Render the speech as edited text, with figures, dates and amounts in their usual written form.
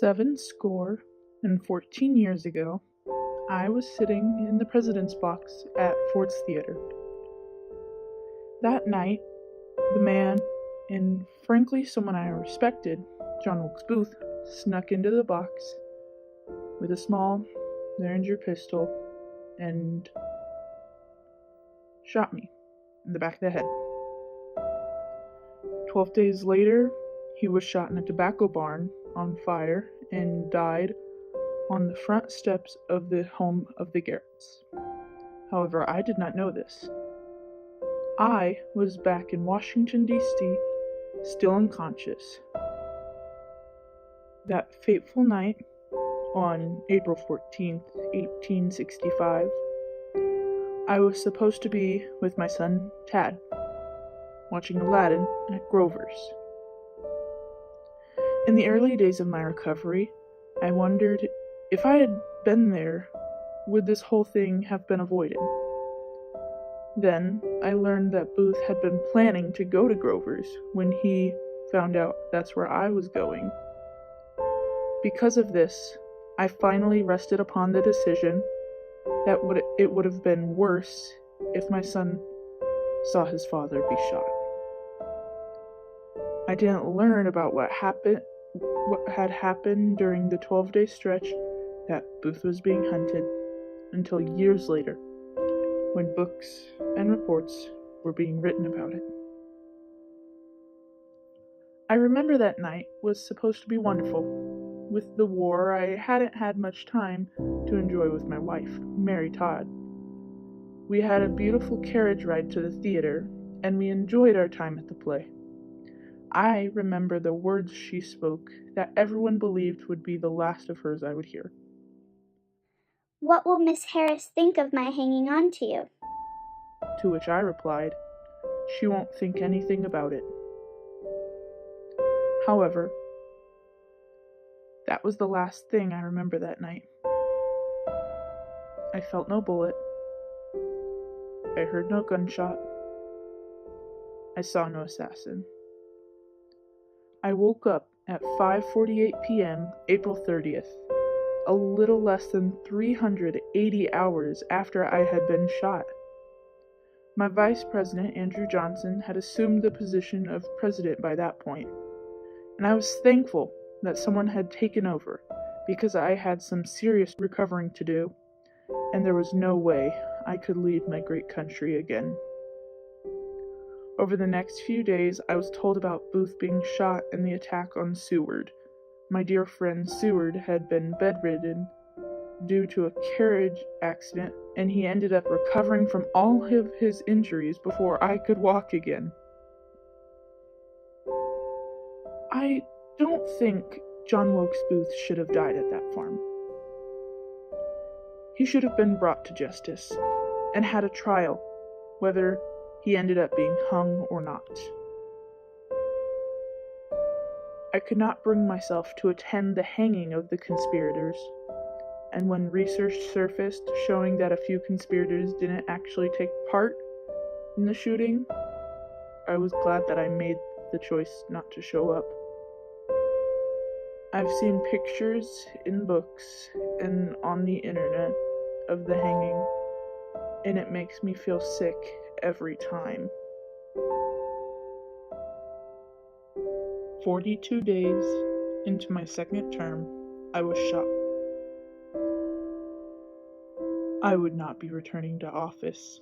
14 years ago, I was sitting in the president's box at Ford's Theater. That night, the man, and frankly someone I respected, John Wilkes Booth, snuck into the box with a small Derringer pistol and shot me in the back of the head. 12 days later, he was shot in a tobacco barn on fire and died on the front steps of the home of the Garretts. However, I did not know this. I was back in Washington, D.C., still unconscious. That fateful night, on April 14th, 1865, I was supposed to be with my son, Tad, watching Aladdin at Grover's. In the early days of my recovery, I wondered if I had been there, would this whole thing have been avoided? Then I learned that Booth had been planning to go to Grover's when he found out that's where I was going. Because of this, I finally rested upon the decision that it would have been worse if my son saw his father be shot. I didn't learn about what had happened during the 12-day stretch that Booth was being hunted until years later, when books and reports were being written about it. I remember that night was supposed to be wonderful. With the war, I hadn't had much time to enjoy with my wife, Mary Todd. We had a beautiful carriage ride to the theater, and we enjoyed our time at the play. I remember the words she spoke that everyone believed would be the last of hers I would hear. "What will Miss Harris think of my hanging on to you?" To which I replied, "She won't think anything about it." However, that was the last thing I remember that night. I felt no bullet. I heard no gunshot. I saw no assassin. I woke up at 5:48 p.m., April 30th, a little less than 380 hours after I had been shot. My vice president, Andrew Johnson, had assumed the position of president by that point, and I was thankful that someone had taken over, because I had some serious recovering to do, and there was no way I could leave my great country again. Over the next few days, I was told about Booth being shot in the attack on Seward. My dear friend Seward had been bedridden due to a carriage accident, and he ended up recovering from all of his injuries before I could walk again. I don't think John Wilkes Booth should have died at that farm. He should have been brought to justice and had a trial, whether he ended up being hung or not. I could not bring myself to attend the hanging of the conspirators, and when research surfaced showing that a few conspirators didn't actually take part in the shooting, I was glad that I made the choice not to show up. I've seen pictures in books and on the internet of the hanging, and it makes me feel sick every time. 42 days into my second term, I was shot. I would not be returning to office.